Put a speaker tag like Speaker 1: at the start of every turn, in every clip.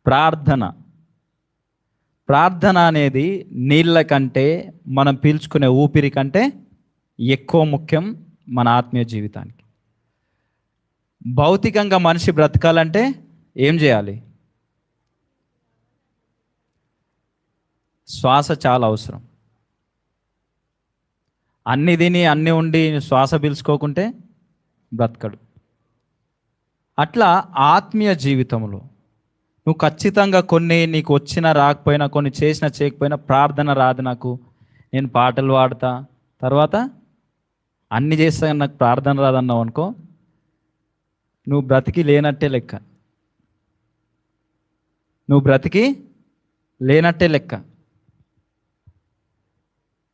Speaker 1: ప్రార్థన ప్రార్థన అనేది నీళ్ళ కంటే, మనం పీల్చుకునే ఊపిరి కంటే ఎక్కువ ముఖ్యం మన ఆత్మీయ జీవితానికి. భౌతికంగా మనిషి బ్రతకాలంటే ఏం చేయాలి? శ్వాస చాలా అవసరం. అన్ని తిని అన్ని ఉండి శ్వాస పీల్చుకోకుంటే బ్రతకడు. అట్లా ఆత్మీయ జీవితంలో నువ్వు ఖచ్చితంగా కొన్ని నీకు వచ్చినా రాకపోయినా, కొన్ని చేసినా చేయకపోయినా, ప్రార్థన రాదు నాకు, నేను పాటలు పాడతా, తర్వాత అన్ని చేస్తా కానీ నాకు ప్రార్థన రాదన్నావు అనుకో, నువ్వు బ్రతికి లేనట్టే లెక్క. నువ్వు బ్రతికి లేనట్టే లెక్క.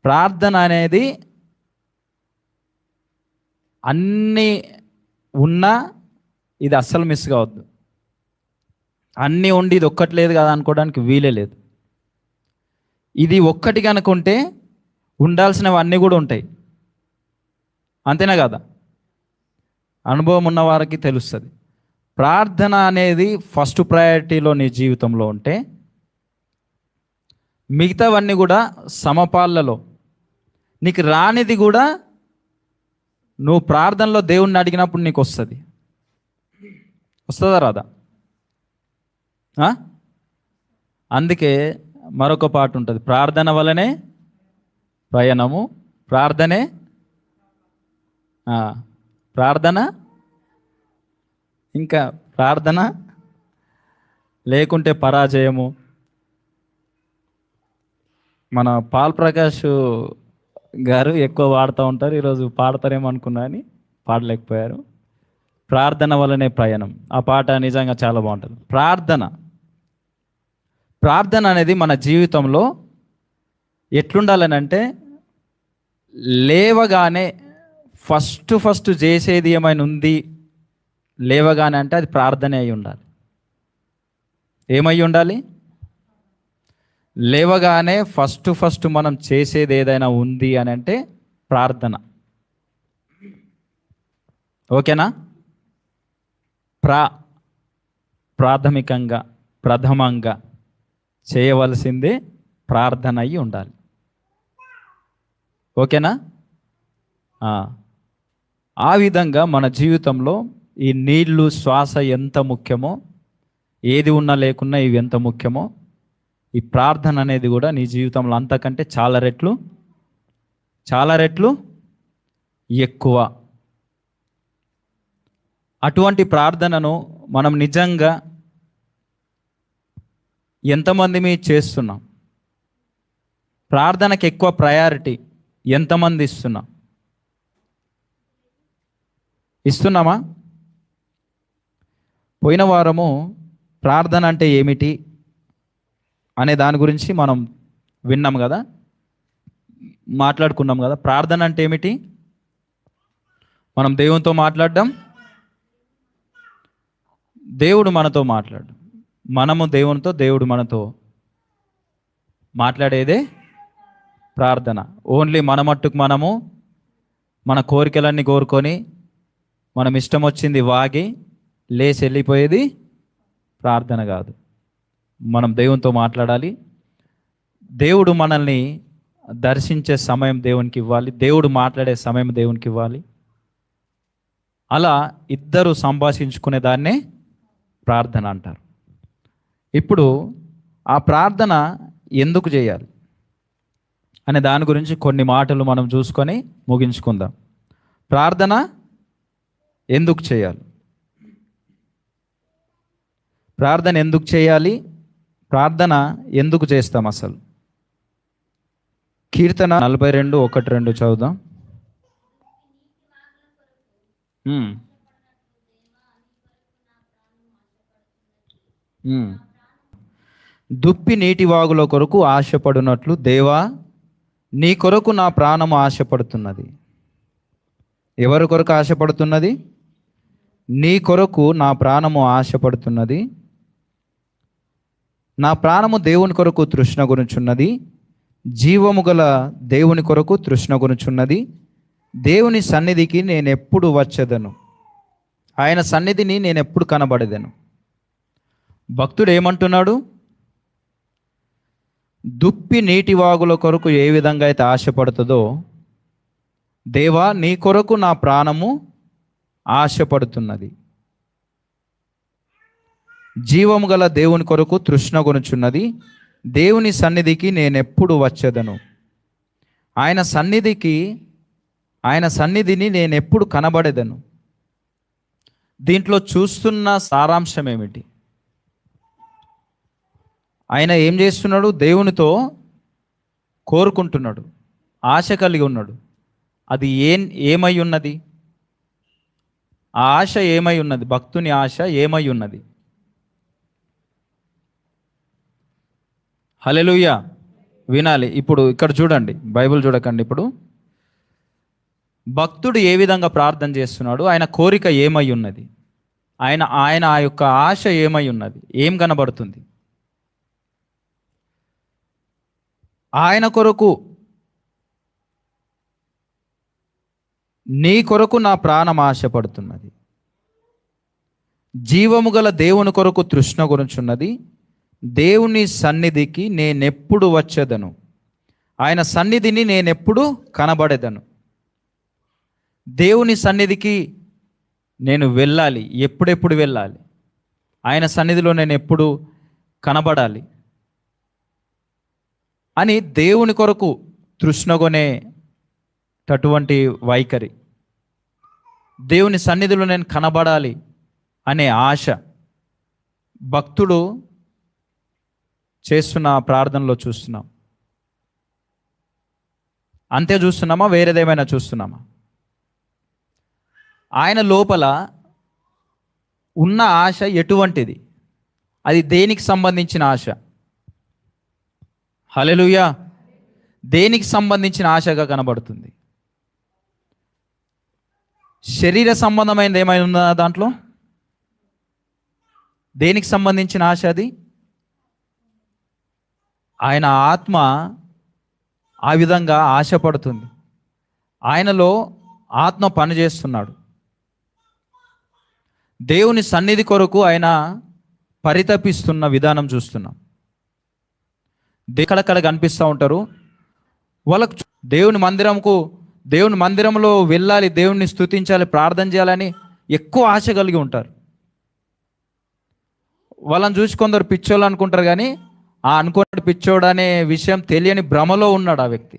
Speaker 1: ప్రార్థన అనేది అన్నీ ఉన్నా ఇది అస్సలు మిస్ కావద్దు. అన్నీ ఉండి ఇది ఒక్కటి లేదు కదా అనుకోవడానికి వీలే లేదు. ఇది ఒక్కటి కనుకుంటే ఉండాల్సినవి అన్నీ కూడా ఉంటాయి. అంతేనా కదా? అనుభవం ఉన్న వారికి తెలుస్తుంది. ప్రార్థన అనేది ఫస్ట్ ప్రయారిటీలో నీ జీవితంలో ఉంటే మిగతావన్నీ కూడా సమపాళ్ళలో. నీకు రానిది కూడా నువ్వు ప్రార్థనలో దేవుణ్ణి అడిగినప్పుడు నీకు వస్తుంది. వస్తుందా రాదా? అందుకే మరొక పాట ఉంటుంది, ప్రార్థన వలనే ప్రయాణము, ప్రార్థనే ప్రార్థన, ఇంకా ప్రార్థన లేకుంటే పరాజయము. మన పాల్ ప్రకాష్ గారు ఎక్కువ పాడుతూ ఉంటారు, ఈరోజు పాడతారేమో అనుకున్నా అని పాడలేకపోయారు. ప్రార్థన వలనే ప్రయాణం, ఆ పాట నిజంగా చాలా బాగుంటుంది. ప్రార్థన అనేది మన జీవితంలో ఎట్లుండాలని అంటే, లేవగానే ఫస్ట్ చేసేది ఏమైనా ఉంది లేవగానే అంటే అది ప్రార్థనే అయి ఉండాలి. ఏమై ఉండాలి? లేవగానే ఫస్ట్ మనం చేసేది ఏదైనా ఉంది అని అంటే ప్రార్థన. ఓకేనా? ప్రాథమికంగా ప్రథమంగా చేయవలసిందే ప్రార్థన అయి ఉండాలి. ఓకేనా? ఆ విధంగా మన జీవితంలో ఈ నీళ్ళు, శ్వాస ఎంత ముఖ్యమో, ఏది ఉన్నా లేకున్నా ఇవి ఎంత ముఖ్యమో, ఈ ప్రార్థన అనేది కూడా నీ జీవితంలో అంతకంటే చాలా రెట్లు ఎక్కువ. అటువంటి ప్రార్థనను మనం నిజంగా ఎంతమంది చేస్తున్నాం? ప్రార్థనకి ఎక్కువ ప్రయారిటీ ఎంతమంది ఇస్తున్నామా? పోయిన వారము ప్రార్థన అంటే ఏమిటి అనే దాని గురించి మనం విన్నాం కదా, మాట్లాడుకున్నాం కదా. ప్రార్థన అంటే ఏమిటి? మనం దేవునితో మాట్లాడడం, దేవుడు మనతో మాట్లాడు, మనము దేవునితో, దేవుడు మనతో మాట్లాడేదే ప్రార్థన. ఓన్లీ మన మట్టుకు మనము మన కోరికలన్నీ కోరుకొని మనం ఇష్టం వచ్చింది వాగి లేచి వెళ్ళిపోయేది ప్రార్థన కాదు. మనం దేవునితో మాట్లాడాలి. దేవుడు మనల్ని దర్శించే సమయం దేవునికి ఇవ్వాలి, దేవుడు మాట్లాడే సమయం దేవునికి ఇవ్వాలి. అలా ఇద్దరు సంభాషించుకునే దాన్నే ప్రార్థన అంటారు. ఇప్పుడు ఆ ప్రార్థన ఎందుకు చేయాలి అనే దాని గురించి కొన్ని మాటలు మనం చూసుకొని ముగించుకుందాం. ప్రార్థన ఎందుకు చేయాలి? ప్రార్థన ఎందుకు చేయాలి? ప్రార్థన ఎందుకు చేస్తాం అసలు? కీర్తన 42:1-2 చదువుదాం. దుప్పి నీటి వాగుల కొరకు ఆశపడినట్లు దేవా నీ కొరకు నా ప్రాణము ఆశపడుతున్నది. ఎవరి కొరకు ఆశపడుతున్నది? నీ కొరకు నా ప్రాణము ఆశపడుతున్నది. నా ప్రాణము దేవుని కొరకు తృష్ణ గురుచున్నది, జీవము గల దేవుని కొరకు తృష్ణ గురుచున్నది. దేవుని సన్నిధికి నేను ఎప్పుడు వచ్చేదను, ఆయన సన్నిధిని నేను ఎప్పుడు కనబడేదను. భక్తుడు ఏమంటున్నాడు? దుప్పి నీటి వాగుల కొరకు ఏ విధంగా అయితే ఆశపడుతుందో, దేవా నీ కొరకు నా ప్రాణము ఆశపడుతున్నది. జీవము గల దేవుని కొరకు తృష్ణ కొనుచున్నది. దేవుని సన్నిధికి నేనెప్పుడు వచ్చేదను. ఆయన సన్నిధిని నేనెప్పుడు కనబడేదను. దీంట్లో చూస్తున్న సారాంశం ఏమిటి? ఆయన ఏం చేస్తున్నాడు? దేవునితో కోరుకుంటున్నాడు, ఆశ కలిగి ఉన్నాడు. అది ఏమై ఉన్నది? ఆ ఆశ ఏమై ఉన్నది? భక్తుని ఆశ ఏమై ఉన్నది? హల్లెలూయా. వినాలి. ఇప్పుడు ఇక్కడ చూడండి, బైబిల్ చూడకండి. ఇప్పుడు భక్తుడు ఏ విధంగా ప్రార్థన చేస్తున్నాడు, ఆయన కోరిక ఏమై ఉన్నది, ఆయన ఆ యొక్క ఆశ ఏమై ఉన్నది, ఏం కనబడుతుంది? ఆయన కొరకు, నీ కొరకు నా ప్రాణం ఆశపడుతున్నది. జీవము గల దేవుని కొరకు తృష్ణ గురించున్నది. దేవుని సన్నిధికి నేనెప్పుడు వచ్చేదను. ఆయన సన్నిధిని నేనెప్పుడు కనబడేదను. దేవుని సన్నిధికి నేను వెళ్ళాలి. ఎప్పుడెప్పుడు వెళ్ళాలి? ఆయన సన్నిధిలో నేను ఎప్పుడు కనబడాలి అని దేవుని కొరకు తృష్ణగొనేటటువంటి వైఖరి, దేవుని సన్నిధిలో నేను కనబడాలి అనే ఆశ భక్తుడు చేస్తున్న ప్రార్థనలో చూస్తున్నాం. అంతే చూస్తున్నామా? వేరేదేమైనా చూస్తున్నామా? ఆయన లోపల ఉన్న ఆశ ఎటువంటిది? అది దేనికి సంబంధించిన ఆశ? హల్లెలూయా. దేనికి సంబంధించిన ఆశగా కనబడుతుంది? శరీర సంబంధమైనది ఏమైనా ఉందా దాంట్లో? దేనికి సంబంధించిన ఆశ అది? ఆయన ఆత్మ ఆ విధంగా ఆశపడుతుంది. ఆయనలో ఆత్మ పనిచేస్తున్నాడు. దేవుని సన్నిధి కొరకు ఆయన పరితపిస్తున్న విధానం చూస్తున్నాం. ఎక్కడెక్కడ కనిపిస్తూ ఉంటారు వాళ్ళకు. దేవుని మందిరంలో వెళ్ళాలి, దేవుణ్ణి స్తుతించాలి, ప్రార్థన చేయాలని ఎక్కువ ఆశ కలిగి ఉంటారు. వాళ్ళని చూసి కొందరు పిచ్చోళ్ళు అనుకుంటారు, కానీ ఆ అనుకున్న పిచ్చోడు అనే విషయం తెలియని భ్రమలో ఉన్నాడు ఆ వ్యక్తి.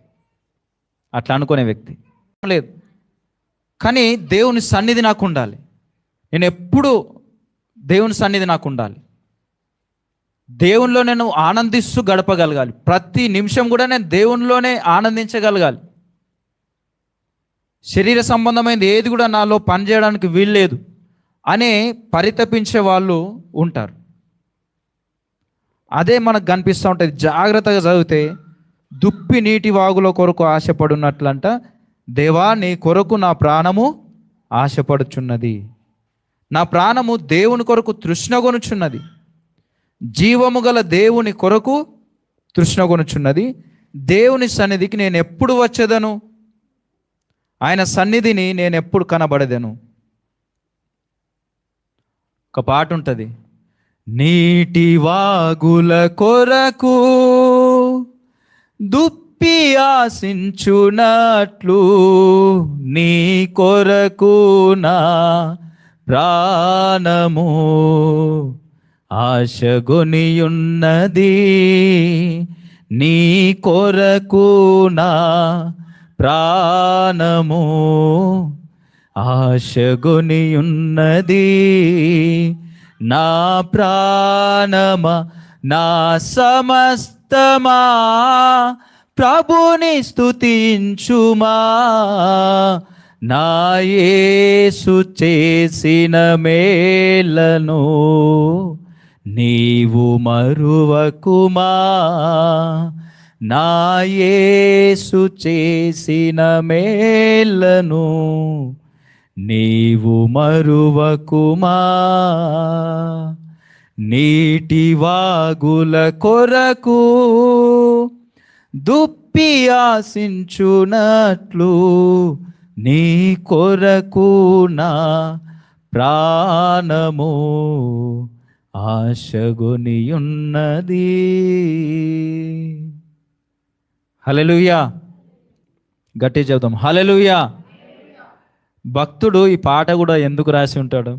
Speaker 1: అట్లా అనుకునే వ్యక్తి లేదు. కానీ దేవుని సన్నిధి నాకు ఉండాలి, నేను ఎప్పుడు దేవుని సన్నిధి నాకు ఉండాలి, దేవునిలో నేను ఆనందిస్తూ గడపగలగాలి, ప్రతి నిమిషం కూడా నేను దేవునిలోనే ఆనందించగలగాలి. శరీర సంబంధమైనది ఏది కూడా నాలో పనిచేయడానికి వీల్లేదు అనే పరితపించే వాళ్ళు ఉంటారు. అదే మనకు కనిపిస్తూ ఉంటుంది. జాగ్రత్తగా చదివితే దుప్పి నీటి వాగుల కొరకు ఆశపడున్నట్లంట, దేవా నీ కొరకు నా ప్రాణము ఆశపడుచున్నది. నా ప్రాణము దేవుని కొరకు తృష్ణగొనుచున్నది. జీవము గల దేవుని కొరకు తృష్ణగొనుచున్నది. దేవుని సన్నిధికి నేను ఎప్పుడు వచ్చేదను. ఆయన సన్నిధిని నేను ఎప్పుడు కనబడదను. ఒక పాట ఉంటుంది. నీటి వాగుల కొరకు దుప్పి ఆశించునట్లు నీ కొరకు నా ప్రాణము ఆశగొనియున్నది. నీ కొరకు నా ప్రాణము ఆశగొనియున్నది. నా ప్రాణమా నా సమస్తమా ప్రభుని స్తుతించుమా. నా యేసు చేసిన మేలను నీవు మరువకుమా. నా యేసు చేసిన మేలను నీవు మరువకుమా. నీటి వాగుల కొరకు దుప్పి ఆశించునట్లు నీ కొరకు నా ప్రాణము ఆశగొనియున్నది. హల్లెలూయా. గట్టి చెబుదాం హల్లెలూయా. భక్తుడు ఈ పాట కూడా ఎందుకు రాసి ఉంటాడు?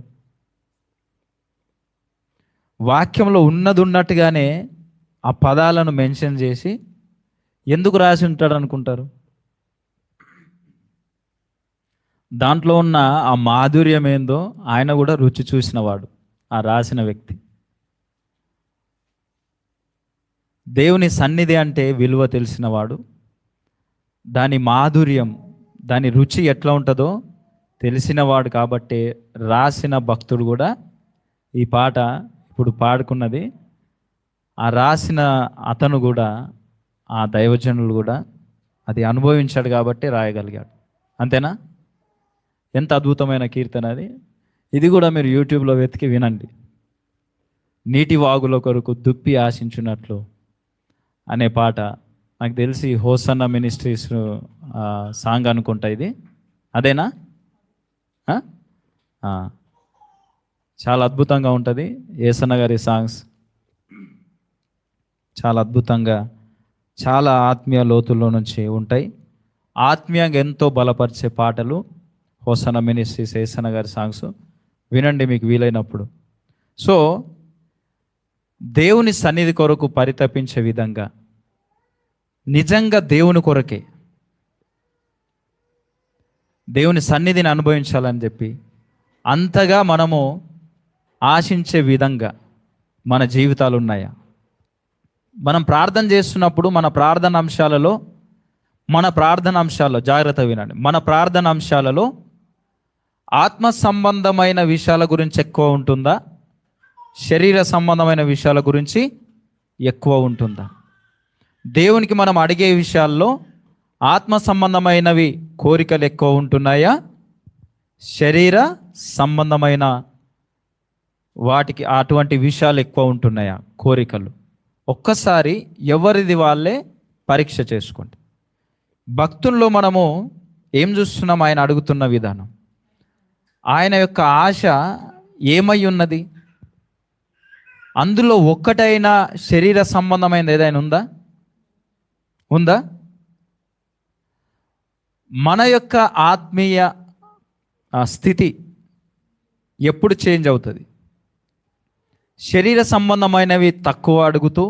Speaker 1: వాక్యంలో ఉన్నది ఉన్నట్టుగానే ఆ పదాలను మెన్షన్ చేసి ఎందుకు రాసి ఉంటాడు అనుకుంటారు? దాంట్లో ఉన్న ఆ మాధుర్యం ఏందో ఆయన కూడా రుచి చూసినవాడు, ఆ రాసిన వ్యక్తి. దేవుని సన్నిధి అంటే విలువ తెలిసినవాడు, దాని మాధుర్యం, దాని రుచి ఎట్లా ఉంటుందో తెలిసినవాడు. కాబట్టి రాసిన భక్తుడు కూడా ఈ పాట ఇప్పుడు పాడుకున్నది, ఆ రాసిన అతను కూడా, ఆ దైవజనులు కూడా అది అనుభవించాడు కాబట్టి రాయగలిగాడు. అంతేనా? ఎంత అద్భుతమైన కీర్తన అది. ఇది కూడా మీరు యూట్యూబ్లో వెతికి వినండి. నీటి వాగుల కొరకు దుప్పి ఆశించున్నట్లు అనే పాట. నాకు తెలిసి హోసన్న మినిస్ట్రీస్ సాంగ్ అనుకుంటా ఇది. అదేనా? చాలా అద్భుతంగా ఉంటుంది యేసన్న గారి సాంగ్స్. చాలా అద్భుతంగా, చాలా ఆత్మీయ లోతుల్లో నుంచి ఉంటాయి. ఆత్మీయంగా ఎంతో బలపరిచే పాటలు హోసన్న మినిస్ట్రీస్ యేసన్న గారి సాంగ్స్ వినండి మీకు వీలైనప్పుడు. సో దేవుని సన్నిధి కొరకు పరితపించే విధంగా, నిజంగా దేవుని కొరకే, దేవుని సన్నిధిని అనుభవించాలని చెప్పి అంతగా మనము ఆశించే విధంగా మన జీవితాలు ఉన్నాయా? మనం ప్రార్థన చేస్తున్నప్పుడు మన ప్రార్థన అంశాలలో జాగ్రత్త వినండి. మన ప్రార్థన అంశాలలో ఆత్మ సంబంధమైన విషయాల గురించి ఎక్కువ ఉంటుందా, శరీర సంబంధమైన విషయాల గురించి ఎక్కువ ఉంటుందా? దేవునికి మనం అడిగే విషయాల్లో ఆత్మ సంబంధమైనవి కోరికలు ఎక్కువ ఉంటున్నాయా, శరీర సంబంధమైన వాటికి అటువంటి విషయాలు ఎక్కువ ఉంటున్నాయా, కోరికలు? ఒక్కసారి ఎవరిది వాళ్ళే పరీక్ష చేసుకోండి. భక్తుల్లో మనము ఏం చూస్తున్నాం? ఆయన అడుగుతున్న విధానం, ఆయన యొక్క ఆశ ఏమై ఉన్నది? అందులో ఒక్కటైనా శరీర సంబంధమైనది ఏదైనా ఉందా? మన యొక్క ఆత్మీయ స్థితి ఎప్పుడు చేంజ్ అవుతుంది? శరీర సంబంధమైనవి తక్కువ అడుగుతూ,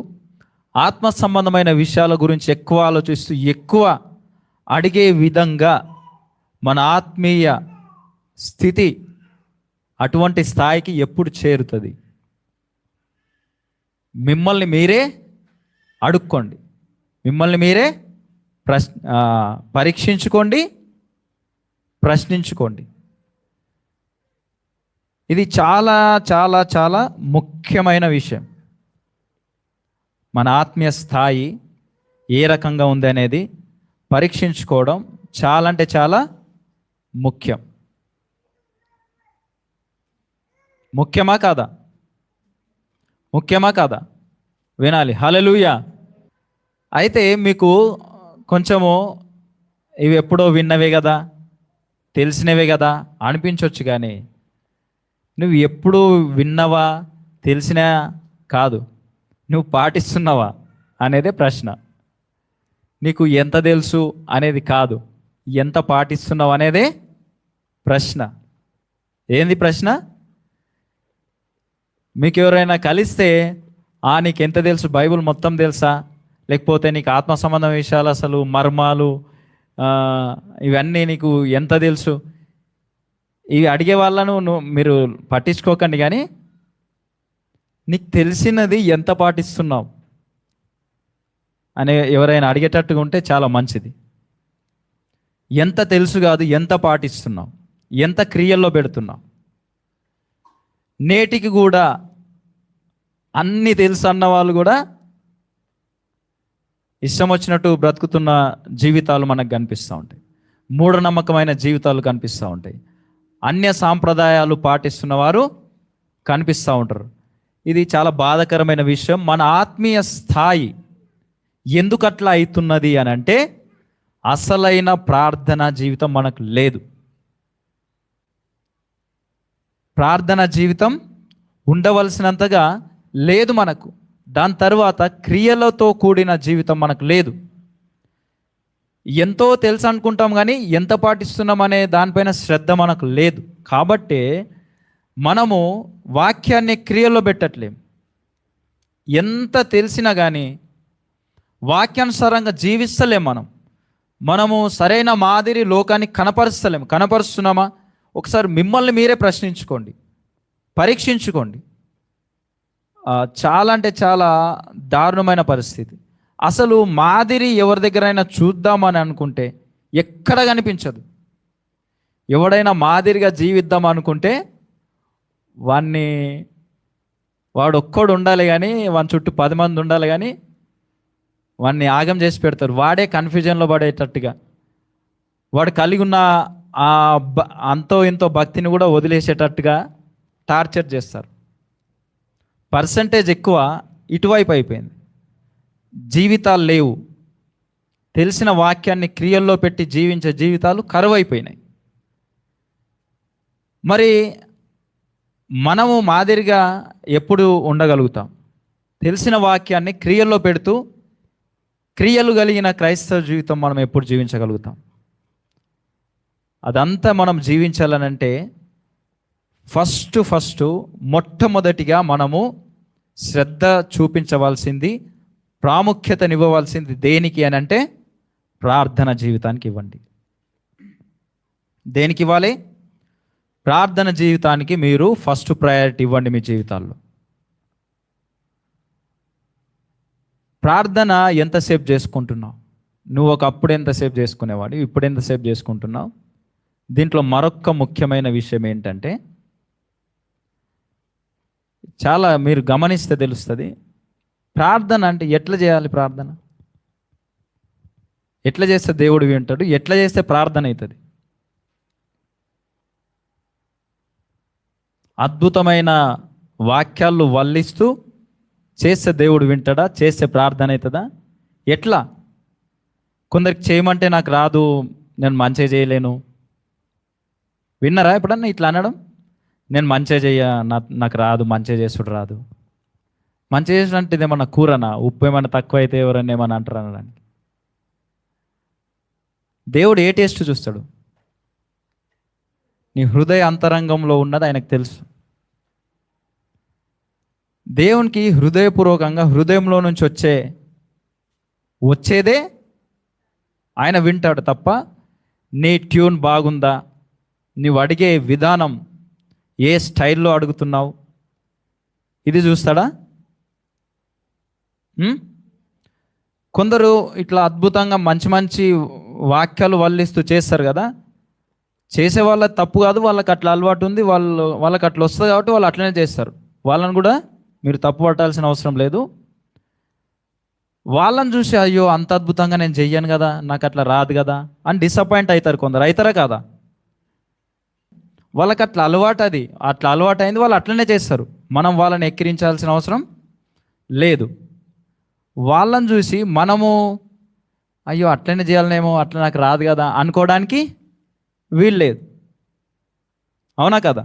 Speaker 1: ఆత్మ సంబంధమైన విషయాల గురించి ఎక్కువ ఆలోచిస్తూ, ఎక్కువ అడిగే విధంగా మన ఆత్మీయ స్థితి అటువంటి స్థాయికి ఎప్పుడు చేరుతుంది? మిమ్మల్ని మీరే అడుక్కోండి, మిమ్మల్ని మీరే పరీక్షించుకోండి, ప్రశ్నించుకోండి. ఇది చాలా చాలా చాలా ముఖ్యమైన విషయం. మన ఆత్మీయ స్థాయి ఏ రకంగా ఉంది అనేది పరీక్షించుకోవడం చాలా అంటే చాలా ముఖ్యం. ముఖ్యమా కాదా? వినాలి. హల్లెలూయా. అయితే మీకు కొంచెము ఇవి ఎప్పుడో విన్నవే కదా, తెలిసినవే కదా అనిపించవచ్చు, కానీ నువ్వు ఎప్పుడు విన్నవా, తెలిసినా కాదు, నువ్వు పాటిస్తున్నావా అనేదే ప్రశ్న. నీకు ఎంత తెలుసు అనేది కాదు, ఎంత పాటిస్తున్నావు అనేదే ప్రశ్న. ఏంది ప్రశ్న? మీకు ఎవరైనా కలిస్తే నీకు ఎంత తెలుసు, బైబిల్ మొత్తం తెలుసా, లేకపోతే నీకు ఆత్మ సంబంధం విషయాలు, అసలు మర్మాలు, ఇవన్నీ నీకు ఎంత తెలుసు, ఇవి అడిగే వాళ్ళను మీరు పట్టించుకోకండి. కానీ నీకు తెలిసినది ఎంత పాటిస్తున్నావు అనే ఎవరైనా అడిగేటట్టుగా ఉంటే చాలా మంచిది. ఎంత తెలుసు కాదు, ఎంత పాటిస్తున్నావు, ఎంత క్రియల్లో పెడుతున్నావు. నేటికి కూడా అన్నీ తెలుసు అన్న వాళ్ళు కూడా ఇష్టం వచ్చినట్టు బ్రతుకుతున్న జీవితాలు మనకు కనిపిస్తూ ఉంటాయి. మూఢనమ్మకమైన జీవితాలు కనిపిస్తూ ఉంటాయి. అన్య సాంప్రదాయాలు పాటిస్తున్న వారు కనిపిస్తూ ఉంటారు. ఇది చాలా బాధాకరమైన విషయం. మన ఆత్మీయ స్థాయి ఎందుకు అట్లా అవుతున్నది అని అంటే, అసలైన ప్రార్థనా జీవితం మనకు లేదు. ప్రార్థనా జీవితం ఉండవలసినంతగా లేదు మనకు. దాని తర్వాత క్రియలతో కూడిన జీవితం మనకు లేదు. ఎంతో తెలుసు అనుకుంటాం కానీ ఎంత పాటిస్తున్నాం అనే దానిపైన శ్రద్ధ మనకు లేదు. కాబట్టి మనము వాక్యాన్ని క్రియల్లో పెట్టట్లేం. ఎంత తెలిసినా కానీ వాక్యానుసారంగా జీవిస్తలేం. మనము సరైన మాదిరి లోకానికి కనపరుస్తలేము. కనపరుస్తున్నామా? ఒకసారి మిమ్మల్ని మీరే ప్రశ్నించుకోండి, పరీక్షించుకోండి. చాలా అంటే చాలా దారుణమైన పరిస్థితి. అసలు మాదిరి ఎవరి దగ్గరైనా చూద్దామని అనుకుంటే ఎక్కడ కనిపించదు. ఎవడైనా మాదిరిగా జీవిద్దాం అనుకుంటే వాడు ఒక్కడు ఉండాలి కానీ వాని చుట్టూ 10 మంది ఉండాలి కానీ వాడిని ఆగం చేసి పెడతారు. వాడే కన్ఫ్యూజన్లో పడేటట్టుగా, వాడు కలిగి ఉన్న ఆ అంతో ఇంతో భక్తిని కూడా వదిలేసేటట్టుగా టార్చర్ చేస్తారు. పర్సంటేజ్ ఎక్కువ ఇటువైపు అయిపోయింది. జీవితాలు లేవు. తెలిసిన వాక్యాన్ని క్రియల్లో పెట్టి జీవించే జీవితాలు కరువైపోయినాయి. మరి మనము మాదిరిగా ఎప్పుడు ఉండగలుగుతాం? తెలిసిన వాక్యాన్ని క్రియల్లో పెడుతూ క్రియలు కలిగిన క్రైస్తవ జీవితం మనం ఎప్పుడు జీవించగలుగుతాం? అదంతా మనం జీవించాలనంటే ఫస్ట్ మొట్టమొదటిగా మనము శ్రద్ధ చూపించవలసింది, ప్రాముఖ్యతనివ్వవలసింది దేనికి అని అంటే ప్రార్థన జీవితానికి ఇవ్వండి. దేనికి ఇవ్వాలి? ప్రార్థన జీవితానికి మీరు ఫస్ట్ ప్రయారిటీ ఇవ్వండి మీ జీవితాల్లో. ప్రార్థన ఎంతసేపు చేసుకుంటున్నావు? నువ్వు ఒకప్పుడు ఎంతసేపు చేసుకునేవాడు, ఇప్పుడు ఎంతసేపు చేసుకుంటున్నావు? దీంట్లో మరొక ముఖ్యమైన విషయం ఏంటంటే, చాలా మీరు గమనిస్తే తెలుస్తుంది. ప్రార్థన అంటే ఎట్లా చేయాలి? ప్రార్థన ఎట్లా చేస్తే దేవుడు వింటాడు? ఎట్లా చేస్తే ప్రార్థన అవుతుంది? అద్భుతమైన వాక్యాలు వల్లిస్తూ చేస్తే దేవుడు వింటాడా? చేస్తే ప్రార్థన అవుతుందా? ఎట్లా? కొందరికి చేయమంటే నాకు రాదు, నేను మంచిగా చేయలేను. విన్నారా ఎప్పుడన్నా ఇట్లా అనడం? నేను మంచిగా నాకు రాదు, మంచిగా చేసుడు రాదు. మంచిగా చేసినట్టు ఇదేమన్నా కూరనా? ఉప్పు ఏమైనా తక్కువ అయితే ఎవరన్నా ఏమన్నా అంటారు అనడానికి? దేవుడు ఏ టేస్ట్ చూస్తాడు? నీ హృదయ అంతరంగంలో ఉన్నది ఆయనకు తెలుసు. దేవునికి హృదయపూర్వకంగా హృదయంలో నుంచి వచ్చేదే ఆయన వింటాడు తప్ప నీ ట్యూన్ బాగుందా, నీవు అడిగే విధానం, ఏ స్టైల్లో అడుగుతున్నావు, ఇది చూస్తాడా? కొందరు ఇట్లా అద్భుతంగా మంచి మంచి వాక్యాలు వల్లిస్తూ చేస్తారు కదా. చేసే వాళ్ళ తప్పు కాదు, వాళ్ళకి అట్లా అలవాటు ఉంది, వాళ్ళకి అట్లా వస్తుంది కాబట్టి వాళ్ళు అట్లనే చేస్తారు. వాళ్ళని కూడా మీరు తప్పు పట్టాల్సిన అవసరం లేదు. వాళ్ళని చూసి అయ్యో అంత అద్భుతంగా నేను చెయ్యను కదా, నాకు అట్లా రాదు కదా అని డిసప్పాయింట్ అవుతారు కొందరు. అవుతారా కాదా? వాళ్ళకి అట్లా అలవాటు, అట్లా అలవాటు అయింది, వాళ్ళు అట్లనే చేస్తారు. మనం వాళ్ళని ఎక్కిరించాల్సిన అవసరం లేదు. వాళ్ళని చూసి మనము అయ్యో అట్లనే చేయాలనేమో, అట్లా నాకు రాదు కదా అనుకోవడానికి వీలు లేదు. అవునా కదా?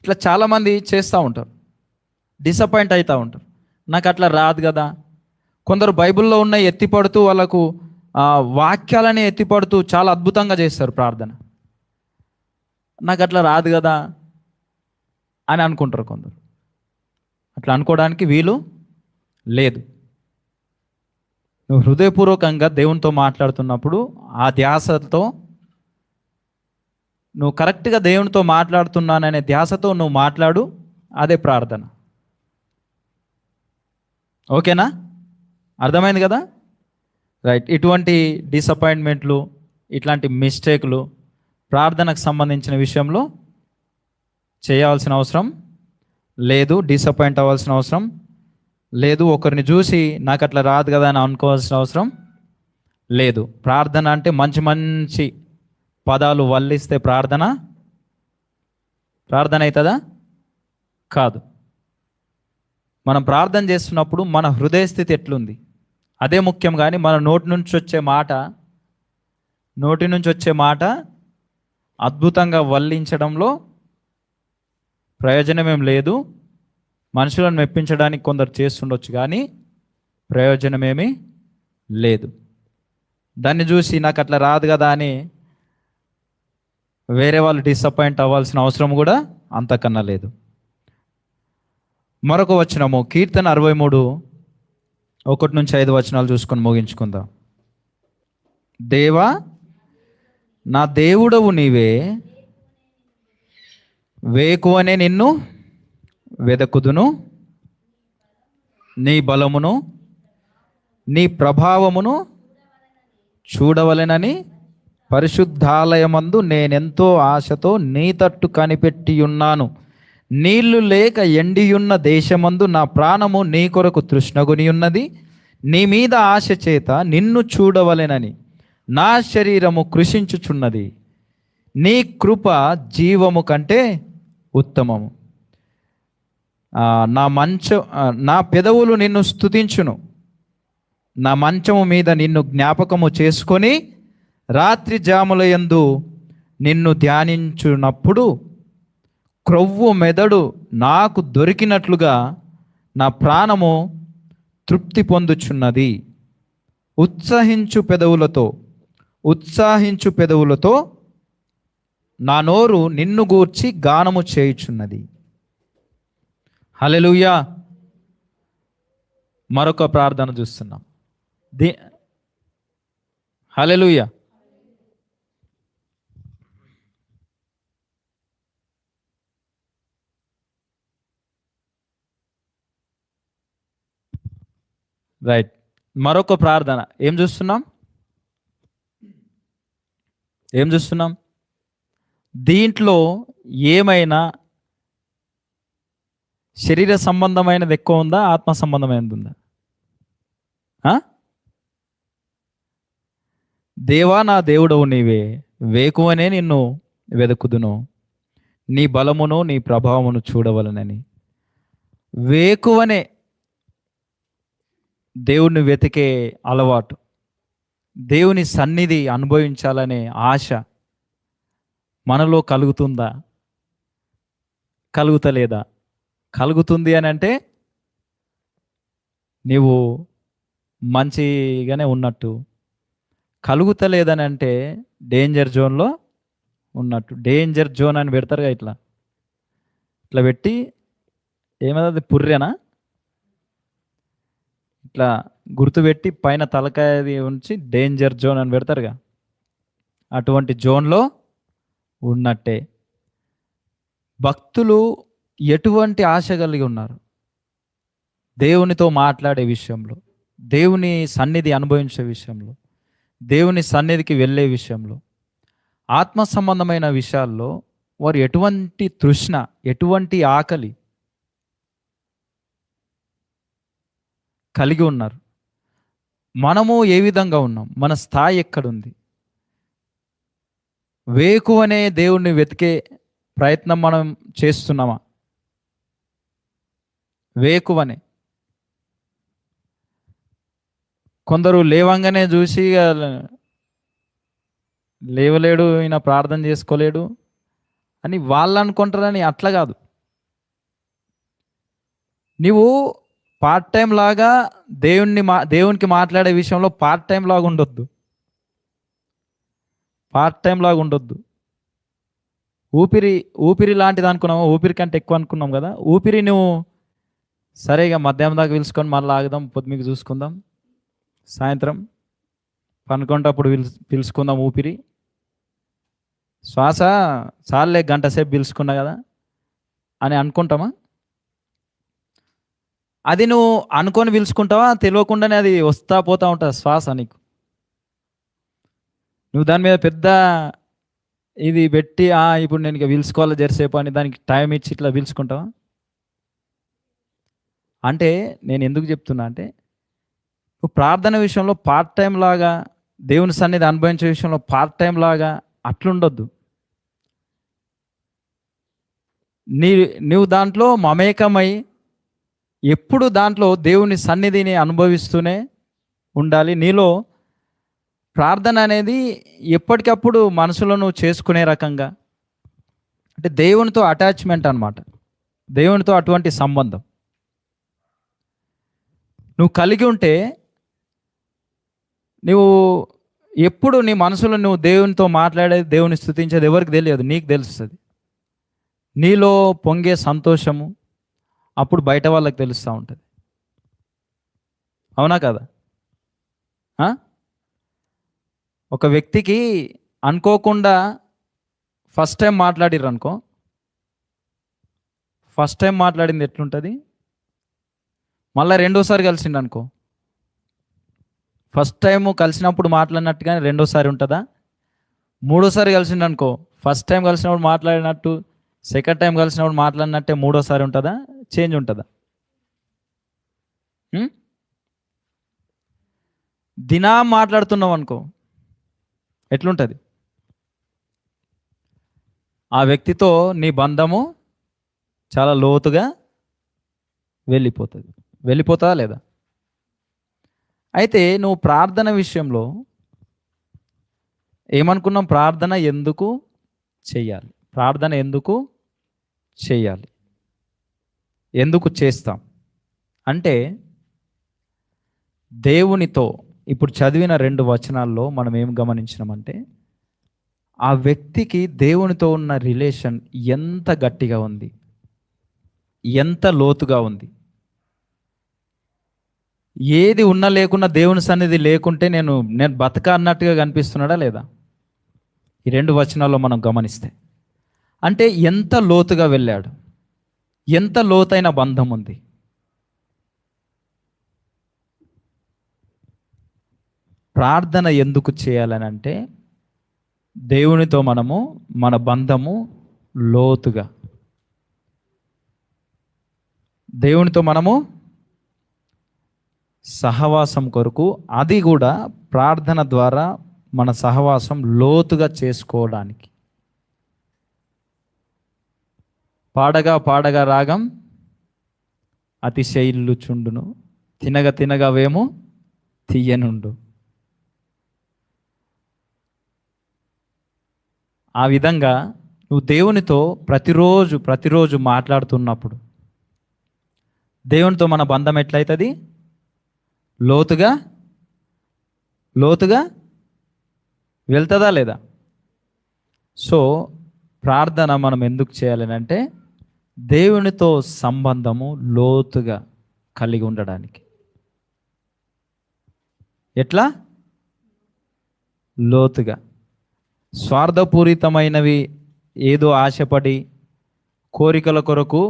Speaker 1: ఇట్లా చాలామంది చేస్తూ ఉంటారు, డిసప్పాయింట్ అవుతూ ఉంటారు. నాకు అట్లా రాదు కదా. కొందరు బైబిల్లో ఉన్న ఎత్తిపడుతూ వాళ్ళకు వాక్యాలని ఎత్తిపడుతూ చాలా అద్భుతంగా చేస్తారు ప్రార్థన. నాకు అట్లా రాదు కదా అని అనుకుంటారు కొందరు. అట్లా అనుకోవడానికి వీలు లేదు. నువ్వు హృదయపూర్వకంగా దేవునితో మాట్లాడుతున్నప్పుడు ఆ ధ్యాసతో, నువ్వు కరెక్ట్గా దేవునితో మాట్లాడుతున్నాననే ధ్యాసతో నువ్వు మాట్లాడు. అదే ప్రార్థన. ఓకేనా? అర్థమైంది కదా? రైట్. ఇటువంటి డిసప్పాయింట్మెంట్లు, ఇట్లాంటి మిస్టేక్లు ప్రార్థనకు సంబంధించిన విషయంలో చేయాల్సిన అవసరం లేదు. డిసప్పాయింట్ అవ్వాల్సిన అవసరం లేదు. ఒకరిని చూసి నాకు అట్లా రాదు కదా అని అనుకోవాల్సిన అవసరం లేదు. ప్రార్థన అంటే మంచి మంచి పదాలు వల్లిస్తే ప్రార్థన అవుతుందా? కాదు. మనం ప్రార్థన చేస్తున్నప్పుడు మన హృదయ స్థితి ఎట్లుంది అదే ముఖ్యం. కానీ మన నోటి నుంచి వచ్చే మాట అద్భుతంగా వల్లించడంలో ప్రయోజనం ఏం లేదు. మనుషులను మెప్పించడానికి కొందరు చేస్తుండొచ్చు, కానీ ప్రయోజనమేమీ లేదు. దాన్ని చూసి నాకు అట్లా రాదు కదా అని వేరే వాళ్ళు డిసప్పాయింట్ అవ్వాల్సిన అవసరం కూడా అంతకన్నా లేదు. మరొక వచనము, కీర్తన 63 1-5 వచనాలు చూసుకొని ముగించుకుందాం. దేవా, నా దేవుడవు నీవే, వేకువనే నిన్ను వెదకుదును, నీ బలమును నీ ప్రభావమును చూడవలెనని పరిశుద్ధాలయమందు నేనెంతో ఆశతో నీ తట్టు కనిపెట్టి ఉన్నాను. నీళ్లు లేక ఎండియున్న దేశమందు నా ప్రాణము నీ కొరకు తృష్ణగొని ఉన్నది. నీ మీద ఆశ చేత నిన్ను చూడవలెనని నా శరీరము కృషించుచున్నది. నీ కృప జీవము కంటే ఉత్తమము. నా పెదవులు నిన్ను స్తుతించును. నా మంచము మీద నిన్ను జ్ఞాపకము చేసుకొని రాత్రి జాములయందు నిన్ను ధ్యానించున్నప్పుడు క్రొవ్వు మెదడు నాకు దొరికినట్లుగా నా ప్రాణము తృప్తి పొందుచున్నది. ఉత్సాహించు పెదవులతో నా నోరు నిన్ను గూర్చి గానము చేయుచున్నది. హల్లెలూయా. మరొక ప్రార్థన చూస్తున్నాం. హల్లెలూయా. రైట్. మరొక ప్రార్థన ఏం చూస్తున్నాం? దీంట్లో ఏమైనా శరీర సంబంధమైనది ఎక్కువ ఉందా, ఆత్మ సంబంధమైనది ఉందా? దేవా, నా దేవుడవు నీవే, వేకువనే నిన్ను వెదకుదును, నీ బలమును నీ ప్రభావమును చూడవలనని. వేకువనే దేవుణ్ణి వెతికే అలవాటు, దేవుని సన్నిధి అనుభవించాలనే ఆశ మనలో కలుగుతుందా? కలుగుతలేదా? కలుగుతుంది అని అంటే నీవు మంచిగానే ఉన్నట్టు. కలుగుతలేదని అంటే డేంజర్ జోన్లో ఉన్నట్టు. డేంజర్ జోన్ అని పెడతారుగా, ఇట్లా పెట్టి ఏమది పుర్రెనా ఇట్లా గుర్తుపెట్టి పైన తలకాయది ఉంచి డేంజర్ జోన్ అని పెడతారుగా, అటువంటి జోన్లో ఉన్నట్టే. భక్తులు ఎటువంటి ఆశ కలిగి ఉన్నారు? దేవునితో మాట్లాడే విషయంలో, దేవుని సన్నిధి అనుభవించే విషయంలో, దేవుని సన్నిధికి వెళ్ళే విషయంలో, ఆత్మ సంబంధమైన విషయాల్లో వారు ఎటువంటి తృష్ణ, ఎటువంటి ఆకలి కలిగి ఉన్నారు? మనము ఏ విధంగా ఉన్నాం? మన స్థాయి ఎక్కడుంది? వేకువనే దేవుణ్ణి వెతికే ప్రయత్నం మనం చేస్తున్నామా? వేకువనే. కొందరు లేవంగానే చూసి లేవలేడు, ఈయన ప్రార్థన చేసుకోలేడు అని వాళ్ళు అనుకుంటారని. అట్లా కాదు. నీవు పార్ట్ టైం లాగా దేవునికి మాట్లాడే విషయంలో పార్ట్ టైం లాగా ఉండొద్దు. ఊపిరి లాంటిది అనుకున్నాము, ఊపిరి కంటే ఎక్కువ అనుకున్నాం కదా. ఊపిరి నువ్వు సరేగా మధ్యాహ్నం దాకా పిలుచుకొని మళ్ళీ ఆగుదాం, పొద్దుమికి చూసుకుందాం, సాయంత్రం పనుకుంటప్పుడు పిలుచుకుందాం ఊపిరి. శ్వాస చాలే గంట సేపు పిలుచుకున్నా కదా అని అనుకుంటామా? అది నువ్వు అనుకొని పిలుచుకుంటావా? తెలియకుండానే అది వస్తా పోతా ఉంటుంది శ్వాస నీకు. నువ్వు దాని మీద పెద్ద ఇది పెట్టి ఇప్పుడు నేను ఇక పిలుచుకోవాలి జరసేపు అని దానికి టైం ఇచ్చి ఇట్లా పిలుచుకుంటావా? అంటే నేను ఎందుకు చెప్తున్నా అంటే, నువ్వు ప్రార్థన విషయంలో పార్ట్ టైం లాగా, దేవుని సన్నిధి అనుభవించే విషయంలో పార్ట్ టైం లాగా అట్లుండొద్దు. నువ్వు దాంట్లో మమేకమై ఎప్పుడు దాంట్లో దేవుని సన్నిధిని అనుభవిస్తూనే ఉండాలి. నీలో ప్రార్థన అనేది ఎప్పటికప్పుడు మనసులో నువ్వు చేసుకునే రకంగా, అంటే దేవునితో అటాచ్మెంట్ అన్నమాట. దేవునితో అటువంటి సంబంధం నువ్వు కలిగి ఉంటే, నువ్వు ఎప్పుడు నీ మనసులో నువ్వు దేవునితో మాట్లాడేది, దేవుని స్తుతించేది ఎవరికి తెలియదు, నీకు తెలుస్తుంది. నీలో పొంగే సంతోషము అప్పుడు బయట వాళ్ళకి తెలుస్తూ ఉంటుంది. అవునా కదా? ఒక వ్యక్తికి అనుకోకుండా ఫస్ట్ టైం మాట్లాడిర్రు అనుకో, ఫస్ట్ టైం మాట్లాడింది ఎట్లుంటుంది, మళ్ళీ రెండోసారి కలిసిండు అనుకో, ఫస్ట్ టైం కలిసినప్పుడు మాట్లాడినట్టుగానే రెండోసారి ఉంటుందా? మూడోసారి కలిసిండు అనుకో, ఫస్ట్ టైం కలిసినప్పుడు మాట్లాడినట్టు సెకండ్ టైం కలిసినప్పుడు మాట్లాడినట్టే మూడోసారి ఉంటుందా? చేంజ్ ఉంటుందా? దినా మాట్లాడుతున్నావు అనుకో, ఎట్లుంటుంది? ఆ వ్యక్తితో నీ బంధము చాలా లోతుగా వెళ్ళిపోతుందా లేదా? అయితే నువ్వు ప్రార్థన విషయంలో ఏమనుకున్నాం? ప్రార్థన ఎందుకు చేయాలి? ప్రార్థన ఎందుకు చేయాలి? ఎందుకు చేస్తాం అంటే, దేవునితో ఇప్పుడు చదివిన 2 వచనాల్లో మనం ఏం గమనించినామంటే, ఆ వ్యక్తికి దేవునితో ఉన్న రిలేషన్ ఎంత గట్టిగా ఉంది, ఎంత లోతుగా ఉంది. ఏది ఉన్నా లేకున్నా దేవుని సన్నిధి లేకుంటే నేను బతక అన్నట్టుగా కనిపిస్తున్నాడా లేదా? ఈ 2 వచనాల్లో మనం గమనిస్తే, అంటే ఎంత లోతుగా వెళ్ళాడు, ఎంత లోతైన బంధం ఉంది. ప్రార్థన ఎందుకు చేయాలని అంటే, దేవునితో మనము మన బంధము లోతుగా, దేవునితో మనము సహవాసం కొరకు, అది కూడా ప్రార్థన ద్వారా మన సహవాసం లోతుగా చేసుకోవడానికి. పాడగా పాడగా రాగం అతిశయిల్లుచుండును, తినగ తినగా వేము తీయనుండు. ఆ విధంగా నువ్వు దేవునితో ప్రతిరోజు మాట్లాడుతున్నప్పుడు దేవునితో మన బంధం ఎట్లయితుంది? లోతుగా వెళ్తుందా లేదా? సో ప్రార్థన మనం ఎందుకు చేయాలని అంటే, దేవునితో సంబంధము లోతుగా కలిగి ఉండడానికి. ఎట్లా? లోతుగా. స్వార్థపూరితమైనవి ఏదో ఆశపడి కోరికల కొరకు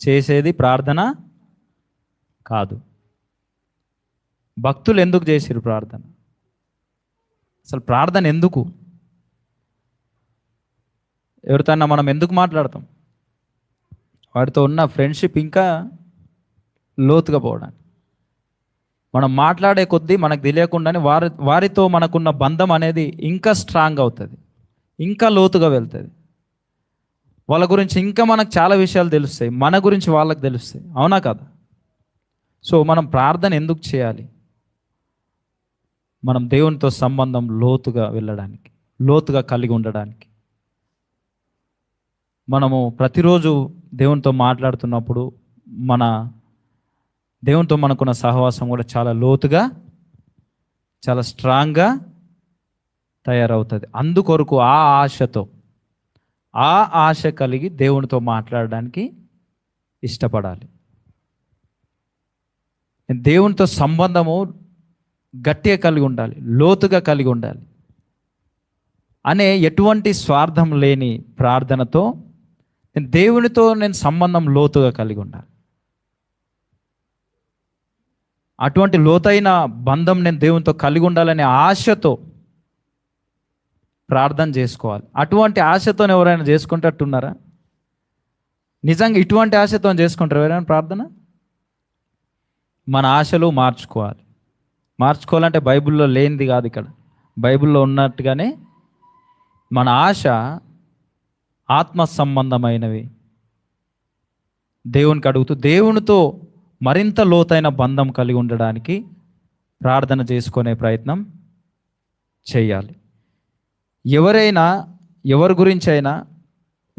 Speaker 1: చేసేది ప్రార్థన కాదు. భక్తులు ఎందుకు చేసిరు ప్రార్థన? అసలు ప్రార్థన ఎందుకు? ఎవరితో మనం ఎందుకు మాట్లాడతాం? వాడితో ఉన్న ఫ్రెండ్షిప్ ఇంకా లోతుగా పోవడానికి. మనం మాట్లాడే కొద్దీ మనకు తెలియకుండానే వారితో మనకున్న బంధం అనేది ఇంకా స్ట్రాంగ్ అవుతుంది, ఇంకా లోతుగా వెళ్తుంది. వాళ్ళ గురించి ఇంకా మనకు చాలా విషయాలు తెలుస్తాయి, మన గురించి వాళ్ళకి తెలుస్తాయి. అవునా కదా? సో మనం ప్రార్థన ఎందుకు చేయాలి? మనం దేవునితో సంబంధం లోతుగా వెళ్ళడానికి, లోతుగా కలిగి ఉండడానికి. మనము ప్రతిరోజు దేవునితో మాట్లాడుతున్నప్పుడు దేవునితో మనకున్న సహవాసం కూడా చాలా లోతుగా, చాలా స్ట్రాంగ్గా తయారవుతుంది. అందుకొరకు ఆ ఆశ కలిగి దేవునితో మాట్లాడడానికి ఇష్టపడాలి. దేవునితో సంబంధము గట్టిగా కలిగి ఉండాలి, లోతుగా కలిగి ఉండాలి అనే ఎటువంటి స్వార్థం లేని ప్రార్థనతో దేవునితో నేను సంబంధం లోతుగా కలిగి ఉండాలి. అటువంటి లోతైన బంధం నేను దేవునితో కలిగి ఉండాలనే ఆశతో ప్రార్థన చేసుకోవాలి. అటువంటి ఆశతో ఎవరైనా చేసుకుంటట్టున్నారా? నిజంగా ఇటువంటి ఆశతో చేసుకుంటారు ఎవరైనా ప్రార్థన? మన ఆశలు మార్చుకోవాలంటే బైబిల్లో లేనిది కాదు, ఇక్కడ బైబిల్లో ఉన్నట్టుగానే మన ఆశ ఆత్మ సంబంధమైనవి దేవునికి అడుగుతూ దేవునితో మరింత లోతైన బంధం కలిగి ఉండడానికి ప్రార్థన చేసుకునే ప్రయత్నం చేయాలి. ఎవరి గురించి అయినా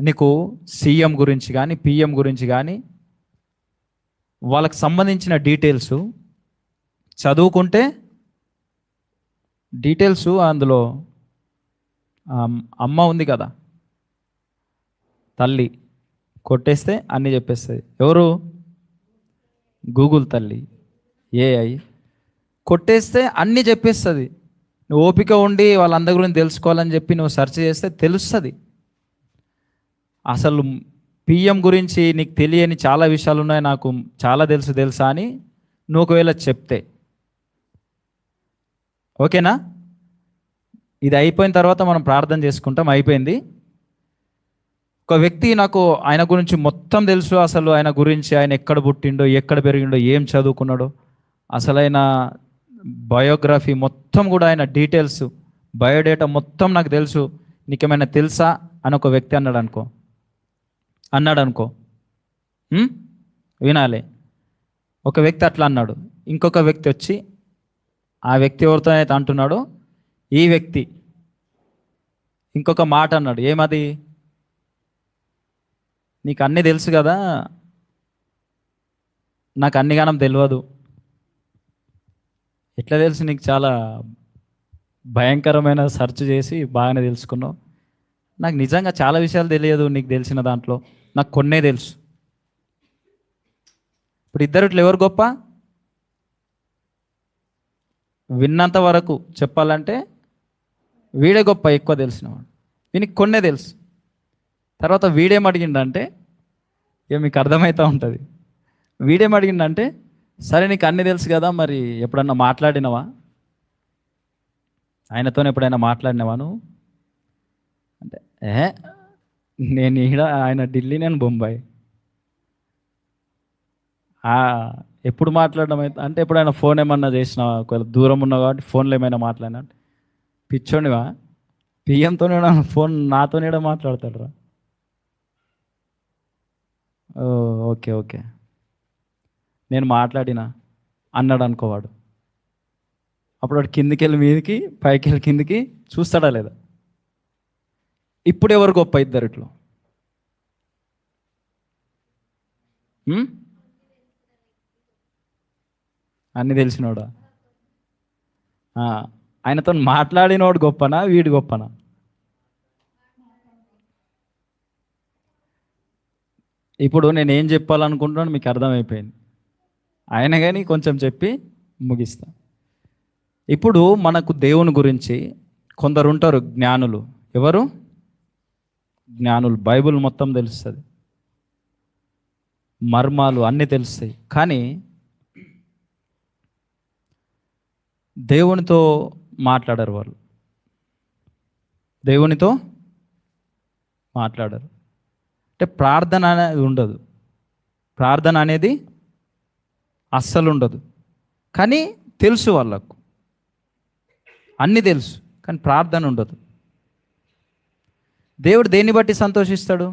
Speaker 1: నీకు సీఎం గురించి కానీ పిఎం గురించి కానీ వాళ్ళకి సంబంధించిన డీటెయిల్స్ చదువుకుంటే డీటెయిల్స్ అందులో అమ్మ ఉంది కదా తల్లి, కొట్టేస్తే అన్నీ చెప్పేస్తుంది. ఎవరు? గూగుల్ తల్లి, ఏఐ. కొట్టేస్తే అన్నీ చెప్పేస్తుంది. నువ్వు ఓపిక ఉండి వాళ్ళందరి గురించి తెలుసుకోవాలని చెప్పి నువ్వు సెర్చ్ చేస్తే తెలుస్తుంది. అసలు పిఎం గురించి నీకు తెలియని చాలా విషయాలు ఉన్నాయి, నాకు చాలా తెలుసా అని నువ్వు ఒకవేళ చెప్తే ఓకేనా? ఇది అయిపోయిన తర్వాత మనం ప్రార్థన చేసుకుంటాం. అయిపోయింది. ఒక వ్యక్తి నాకు ఆయన గురించి మొత్తం తెలుసు, అసలు ఆయన గురించి, ఆయన ఎక్కడ పుట్టిండో, ఎక్కడ పెరిగిండో, ఏం చదువుకున్నాడో, అసలైన బయోగ్రఫీ మొత్తం కూడా, ఆయన డీటెయిల్స్, బయోడేటా మొత్తం నాకు తెలుసు, నీకేమైనా తెలుసా అని ఒక వ్యక్తి అన్నాడు అనుకో, వినాలి. ఒక వ్యక్తి అట్లా అన్నాడు. ఇంకొక వ్యక్తి వచ్చి ఆ వ్యక్తి ఎవరితో అయితే అంటున్నాడో ఈ వ్యక్తి ఇంకొక మాట అన్నాడు. ఏమది? నీకు అన్నీ తెలుసు కదా, నాకు అన్ని గానం తెలియదు. ఎట్లా తెలుసు నీకు? చాలా భయంకరమైన సెర్చ్ చేసి బాగానే తెలుసుకున్నావు. నాకు నిజంగా చాలా విషయాలు తెలియదు, నీకు తెలిసిన దాంట్లో నాకు కొన్నే తెలుసు. ఇప్పుడు ఇద్దరిట్లో ఎవరు గొప్ప? విన్నంత వరకు చెప్పాలంటే వీడే గొప్ప, ఎక్కువ తెలిసినవాడు. వీనికి కొన్నే తెలుసు. తర్వాత వీడేం అడిగిండంటే, ఇక మీకు అర్థమవుతూ ఉంటుంది. వీడేం అడిగిండంటే, సరే నీకు అన్నీ తెలుసు కదా, మరి ఎప్పుడన్నా మాట్లాడినవా? ఆయనతో ఎప్పుడైనా మాట్లాడినవా నువ్వు అంటే, నేను ఈడ, ఆయన ఢిల్లీ, నేను బొంబాయి. ఎప్పుడు మాట్లాడడం అయితే అంటే, ఎప్పుడైనా ఫోన్ ఏమన్నా చేసినావా? ఒకవేళ దూరం ఉన్నావు కాబట్టి ఫోన్లో ఏమైనా మాట్లాడినా? పిచ్చోనివా? పిఎంతోనే ఫోన్ నాతోనే మాట్లాడతాడు రా. ఓకే నేను మాట్లాడినా అన్నాడు అనుకోవాడు. అప్పుడు వాడు కిందికి వెళ్ళి మీదికి, పైకి వెళ్ళి కిందికి చూస్తాడా లేదా? ఇప్పుడు ఎవరు గొప్ప ఇద్దరిట్లో? అన్నీ తెలిసినోడా? ఆయనతో మాట్లాడినోడు గొప్పనా, వీడు గొప్పనా? ఇప్పుడు నేను ఏం చెప్పాలనుకుంటున్నాను మీకు అర్థమైపోయింది. ఆయన కానీ కొంచెం చెప్పి ముగిస్తా. ఇప్పుడు మనకు దేవుని గురించి కొందరు ఉంటారు జ్ఞానులు. ఎవరు? జ్ఞానులు. బైబిల్ మొత్తం తెలుస్తుంది, మర్మాలు అన్నీ తెలుస్తాయి. కానీ దేవునితో మాట్లాడరు. వాళ్ళు దేవునితో మాట్లాడరు. అంటే ప్రార్థన అనేది ఉండదు. ప్రార్థన అనేది అస్సలు ఉండదు. కానీ తెలుసు వాళ్ళకు, అన్నీ తెలుసు, కానీ ప్రార్థన ఉండదు. దేవుడు దేన్ని బట్టి సంతోషిస్తాడు?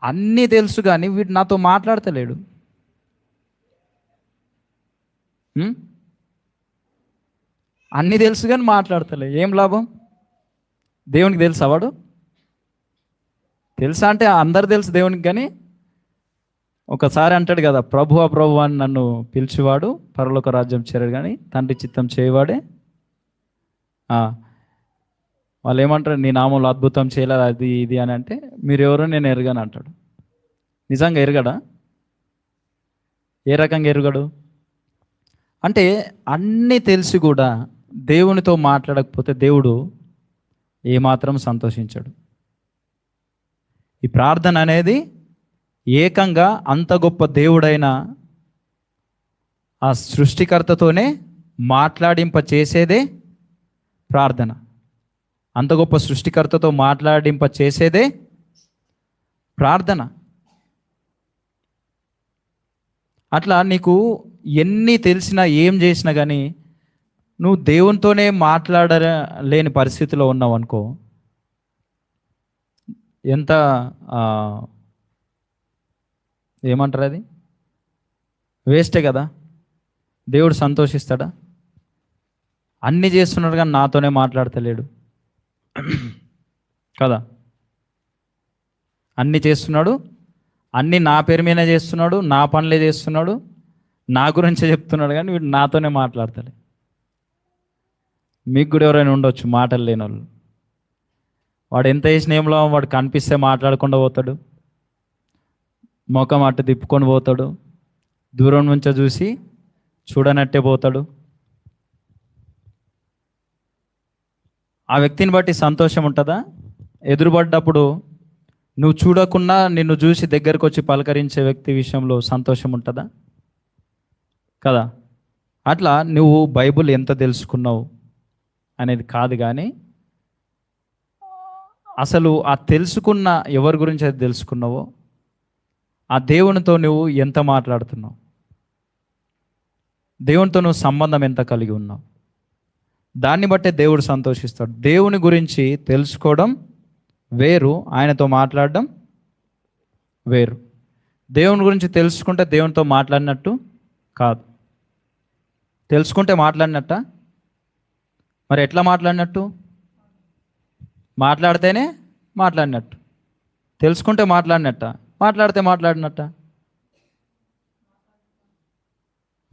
Speaker 1: అన్నీ తెలుసు కానీ వీడు నాతో మాట్లాడతలేడు. అన్నీ తెలుసు కానీ మాట్లాడతలే, ఏం లాభం? దేవునికి తెలుసా? వాడు తెలుసా అంటే అందరు తెలుసు దేవునికి. కానీ ఒకసారి అంటాడు కదా, ప్రభు అని నన్ను పిలిచేవాడు పరలోక రాజ్యం చేరాడు, కానీ తండ్రి చిత్తం చేయవాడే. వాళ్ళు ఏమంటారు, నీ నామంలో అద్భుతం చేయలేదు అది ఇది అని అంటే, మీరెవరో నేను ఎరగను అంటాడు. నిజంగా ఎరగడా? ఏ రకంగా ఎరగడు? అంటే అన్నీ తెలిసి కూడా దేవునితో మాట్లాడకపోతే దేవుడు ఏమాత్రం సంతోషించడు. ఈ ప్రార్థన అనేది ఏకంగా అంత గొప్ప దేవుడైన ఆ సృష్టికర్తతోనే మాట్లాడింప చేసేదే ప్రార్థన. అంత గొప్ప సృష్టికర్తతో మాట్లాడింప చేసేదే ప్రార్థన. అట్లా నీకు ఎన్ని తెలిసినా ఏం చేసినా కానీ నువ్వు దేవునితోనే మాట్లాడలేని పరిస్థితిలో ఉన్నావు అనుకో, ఎంత ఏమంటారు, అది వేస్టే కదా. దేవుడు సంతోషిస్తాడా? అన్నీ చేస్తున్నాడు కానీ నాతోనే మాట్లాడతలేడు కదా. అన్నీ చేస్తున్నాడు, అన్నీ నా పేరు మీదనే చేస్తున్నాడు, నా పనులే చేస్తున్నాడు, నా గురించే చెప్తున్నాడు, కానీ వీడు నాతోనే మాట్లాడతాడు. మీకు కూడా ఎవరైనా ఉండొచ్చు మాటలు లేని వాళ్ళు. వాడు ఎంత చేసిన ఏంలో వాడు కనిపిస్తే మాట్లాడకుండా పోతాడు, ముఖం అట్టు తిప్పుకొని పోతాడు, దూరం నుంచో చూసి చూడనట్టే పోతాడు. ఆ వ్యక్తిని బట్టి సంతోషం ఉంటుందా? ఎదురుపడ్డప్పుడు నువ్వు చూడకుండా నిన్ను చూసి దగ్గరకు వచ్చి పలకరించే వ్యక్తి విషయంలో సంతోషం ఉంటుందా? కదా. అట్లా నువ్వు బైబిల్ ఎంత తెలుసుకున్నావు అనేది కాదు, కానీ అసలు ఆ తెలుసుకున్న ఎవరి గురించి అది తెలుసుకున్నావో ఆ దేవునితో నువ్వు ఎంత మాట్లాడుతున్నావు, దేవునితో నువ్వు సంబంధం ఎంత కలిగి ఉన్నావు, దాన్ని బట్టే దేవుడు సంతోషిస్తాడు. దేవుని గురించి తెలుసుకోవడం వేరు, ఆయనతో మాట్లాడడం వేరు. దేవుని గురించి తెలుసుకుంటే దేవునితో మాట్లాడినట్టు కాదు. తెలుసుకుంటే మాట్లాడినట్ట? మరి ఎట్లా మాట్లాడినట్టు? మాట్లాడితేనే మాట్లాడినట్టు. తెలుసుకుంటే మాట్లాడినట్ట, మాట్లాడితే మాట్లాడినట్ట?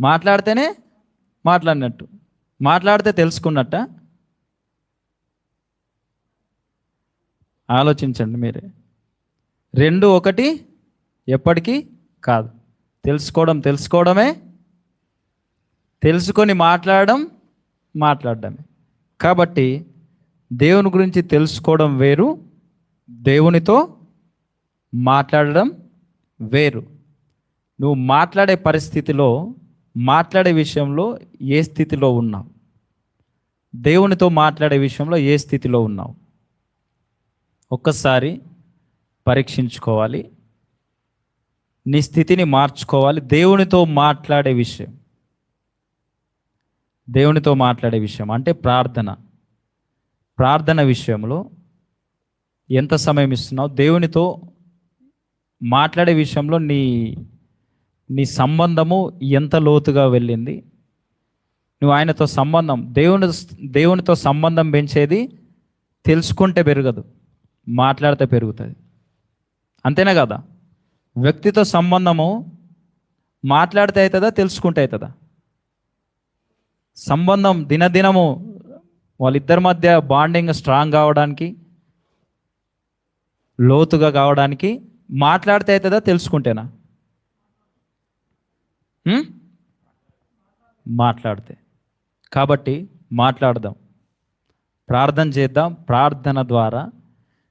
Speaker 1: మాట్లాడితేనే మాట్లాడినట్టు, మాట్లాడితే తెలుసుకున్నట్ట? ఆలోచించండి మీరే. రెండు ఒకటి ఎప్పటికీ కాదు. తెలుసుకోవడమే, తెలుసుకొని మాట్లాడడమే. కాబట్టి దేవుని గురించి తెలుసుకోవడం వేరు, దేవునితో మాట్లాడడం వేరు. నువ్వు మాట్లాడే పరిస్థితిలో, మాట్లాడే విషయంలో ఏ స్థితిలో ఉన్నావు, దేవునితో మాట్లాడే విషయంలో ఏ స్థితిలో ఉన్నావు ఒక్కసారి పరీక్షించుకోవాలి. నీ స్థితిని మార్చుకోవాలి. దేవునితో మాట్లాడే విషయం అంటే ప్రార్థన విషయంలో ఎంత సమయం ఇస్తున్నావు? దేవునితో మాట్లాడే విషయంలో నీ సంబంధము ఎంత లోతుగా వెళ్ళింది? నువ్వు ఆయనతో దేవునితో సంబంధం పెంచేది తెలుసుకుంటే పెరగదు, మాట్లాడితే పెరుగుతుంది. అంతేనా కదా? వ్యక్తితో సంబంధము మాట్లాడితే అవుతుందా, తెలుసుకుంటే అవుతుందా? సంబంధం దినదినము వాళ్ళిద్దరి మధ్య బాండింగ్ స్ట్రాంగ్ కావడానికి, లోతుగా కావడానికి మాట్లాడితే అవుతుందా, తెలుసుకుంటేనా? మాట్లాడితే. కాబట్టి మాట్లాడదాం, ప్రార్థన చేద్దాం. ప్రార్థన ద్వారా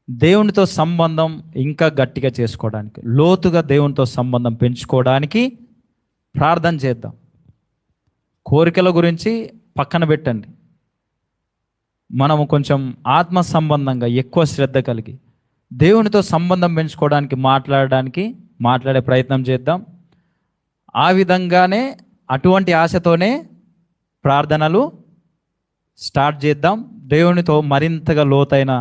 Speaker 1: దేవునితో సంబంధం ఇంకా గట్టిగా చేసుకోవడానికి, లోతుగా దేవునితో సంబంధం పెంచుకోవడానికి ప్రార్థన చేద్దాం. కోరికల గురించి పక్కన పెట్టండి. మనము కొంచెం ఆత్మ సంబంధంగా ఎక్కువ శ్రద్ధ కలిగి దేవునితో సంబంధం పెంచుకోవడానికి మాట్లాడే ప్రయత్నం చేద్దాం. ఆ విధంగానే అటువంటి ఆశతోనే ప్రార్థనలు స్టార్ట్ చేద్దాం. దేవునితో మరింతగా లోతైన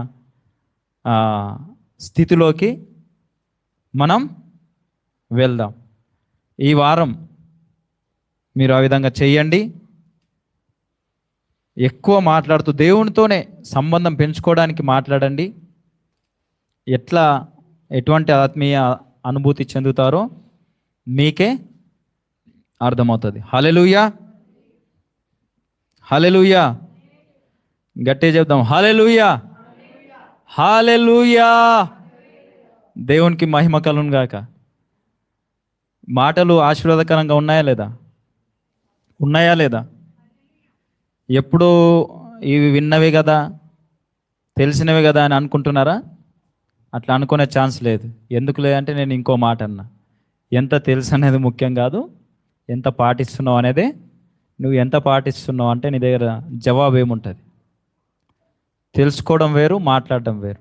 Speaker 1: స్థితిలోకి మనం వెళ్దాం. ఈ వారం మీరు ఆ విధంగా చేయండి. ఎక్కువ మాట్లాడుతూ దేవునితోనే సంబంధం పెంచుకోవడానికి మాట్లాడండి. ఎటువంటి ఆత్మీయ అనుభూతి చెందుతారో మీకే అర్థమవుతుంది. హల్లెలూయా, హల్లెలూయా. గట్టిగా చెప్దాం, హల్లెలూయా, హల్లెలూయా. దేవునికి మహిమ కలుగును గాక. మాటలు ఆశీర్వాదకరంగా ఉన్నాయా లేదా? ఎప్పుడు ఇవి విన్నవి కదా, తెలిసినవి కదా అని అనుకుంటున్నారా? అట్లా అనుకునే ఛాన్స్ లేదు. ఎందుకు లేదంటే నేను ఇంకో మాట అన్నా, ఎంత తెలుసు అనేది ముఖ్యం కాదు, ఎంత పాటిస్తున్నావు అనేదే. నువ్వు ఎంత పాటిస్తున్నావు అంటే నీ దగ్గర జవాబు ఏముంటుంది. తెలుసుకోవడం వేరు, మాట్లాడడం వేరు.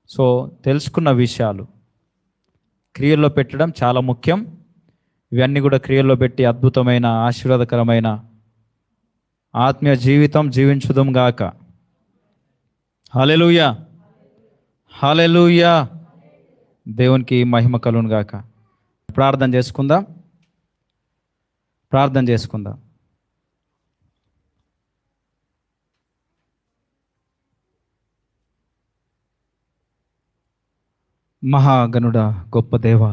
Speaker 1: సో తెలుసుకున్న విషయాలు క్రియల్లో పెట్టడం చాలా ముఖ్యం. ఇవన్నీ కూడా క్రియల్లో పెట్టి అద్భుతమైన ఆశీర్వాదకరమైన ఆత్మీయ జీవితం జీవించుదాం గాక. హల్లెలూయా, హల్లెలూయా. దేవునికి మహిమ కలుగును గాక. ప్రార్థన చేసుకుందాం. మహాగణుడ, గొప్ప దేవ,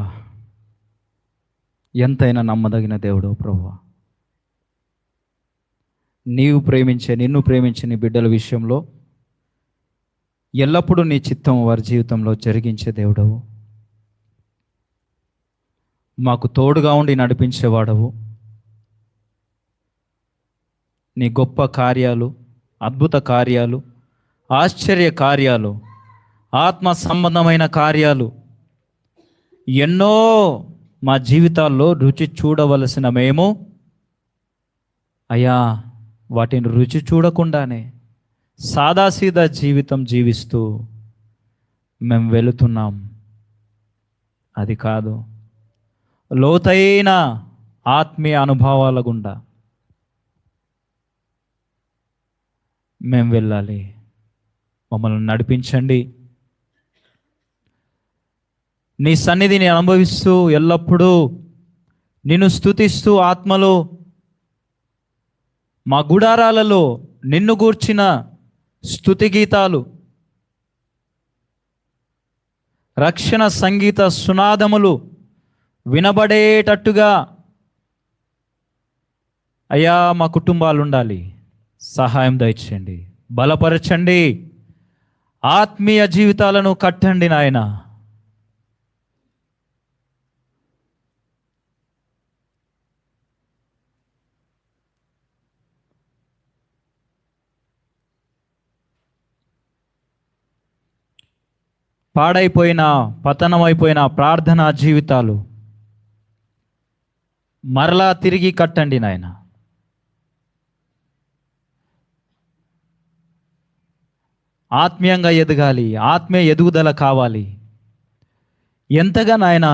Speaker 1: ఎంతైనా నమ్మదగిన దేవుడు ప్రభువా, నిన్ను ప్రేమించే నీ బిడ్డల విషయంలో ఎల్లప్పుడూ నీ చిత్తం వారి జీవితంలో జరిగించే దేవుడవు, మాకు తోడుగా ఉండి నడిపించేవాడవు. నీ గొప్ప కార్యాలు, అద్భుత కార్యాలు, ఆశ్చర్య కార్యాలు, ఆత్మ సంబంధమైన కార్యాలు ఎన్నో మా జీవితాల్లో రుచి చూడవలసిన మేము అయ్యా వాటిని రుచి చూడకుండానే సాదాసీదా జీవితం జీవిస్తూ మేము వెళుతున్నాం. అది కాదు, లోతైన ఆత్మీయ అనుభవాల గుండా మేము వెళ్ళాలి. మమ్మల్ని నడిపించండి. నీ సన్నిధిని అనుభవిస్తూ ఎల్లప్పుడూ నిన్ను స్తుతిస్తూ ఆత్మలో మా గుడారాలలో నిన్ను గూర్చిన స్తుతి గీతాలు, రక్షణ సంగీత సునాదములు వినబడేటట్టుగా అయ్యా మా కుటుంబాలు ఉండాలి. సహాయం దయచేయండి, బలపరచండి, ఆత్మీయ జీవితాలను కట్టండి నాయన. పాడైపోయిన, పతనమైపోయిన ప్రార్థనా జీవితాలు మరలా తిరిగి కట్టండి నాయన. ఆత్మీయంగా ఎదగాలి, ఆత్మీయ ఎదుగుదల కావాలి. ఎంతగా నాయన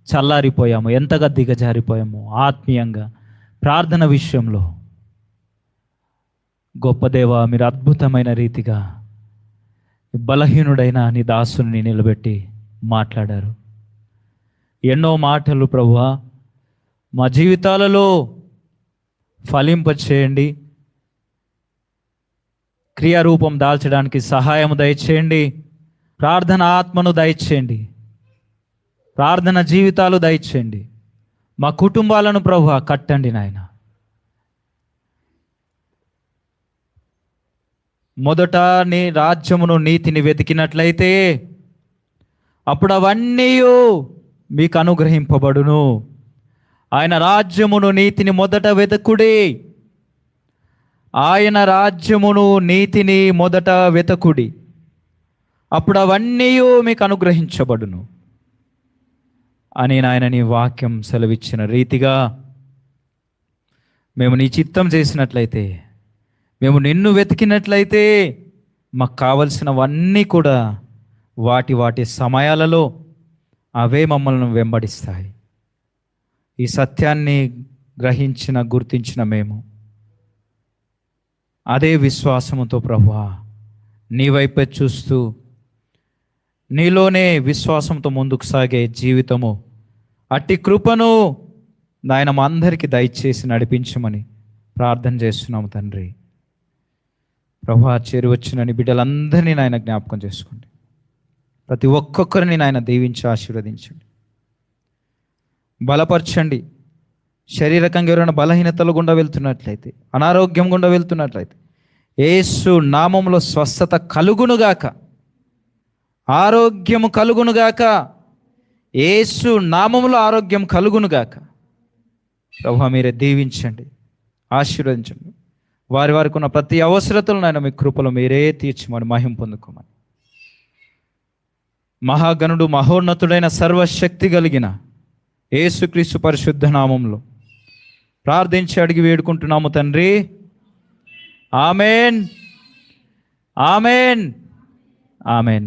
Speaker 1: చల్లారిపోయాము, ఎంతగా దిగజారిపోయాము ఆత్మీయంగా ప్రార్థన విషయంలో. గొప్ప దేవా, మీరు అద్భుతమైన రీతిగా బలహీనుడైన నీ దాసుని నిలబెట్టి మాట్లాడారు. ఎన్నో మాటలు ప్రభువా మా జీవితాలలో ఫలింపచేయండి, క్రియారూపం దాల్చడానికి సహాయం దయచేయండి. ప్రార్థన ఆత్మను దయచేయండి, ప్రార్థన జీవితాలు దయచేయండి. మా కుటుంబాలను ప్రభువా కట్టండి నాయన. మొదట నీ రాజ్యమును నీతిని వెతికినట్లయితే అప్పుడు అవన్నీ మీకు అనుగ్రహింపబడును. ఆయన రాజ్యమును నీతిని మొదట వెతకుడి, ఆయన రాజ్యమును నీతిని మొదట వెతకుడి, అప్పుడు అవన్నీ మీకు అనుగ్రహించబడును అని నాయన నీ వాక్యం సెలవిచ్చిన రీతిగా మేము నీ చిత్తం చేసినట్లయితే, మేము నిన్ను వెతికినట్లయితే మాకు కావలసినవన్నీ కూడా వాటి వాటి సమయాలలో అవే మమ్మల్ని వెంబడిస్తాయి. ఈ సత్యాన్ని గుర్తించిన మేము అదే విశ్వాసముతో ప్రభువా నీ వైపే చూస్తూ నీలోనే విశ్వాసంతో ముందుకు సాగే జీవితము, అట్టి కృపను నాయన మా అందరికీ దయచేసి నడిపించమని ప్రార్థన చేస్తున్నాము తండ్రి. ప్రభువా చేరువచ్చిన నీ బిడ్డలందరినీ నాయన జ్ఞాపకం చేసుకోండి. ప్రతి ఒక్కొక్కరిని నాయన దీవించి ఆశీర్వదించండి, బలపరచండి. శారీరకంగా ఎవరైనా బలహీనతలు గుండా వెళ్తున్నట్లయితే, అనారోగ్యం గుండా వెళ్తున్నట్లయితే యేసు నామములో స్వస్థత కలుగునుగాక, ఆరోగ్యము కలుగునుగాక, యేసు నామములో ఆరోగ్యం కలుగునుగాక. ప్రభువా మీరే దీవించండి, ఆశీర్వదించండి. వారికి ఉన్న ప్రతి అవసరతలను ఆయన మీ కృపలో మీరే తీర్చమని మహిమ పొందుకోమని మహాగణుడు మహోన్నతుడైన సర్వశక్తి కలిగిన యేసుక్రీస్తు పరిశుద్ధ నామంలో ప్రార్థించి అడిగి వేడుకుంటున్నాము తండ్రి. Amen, amen, amen.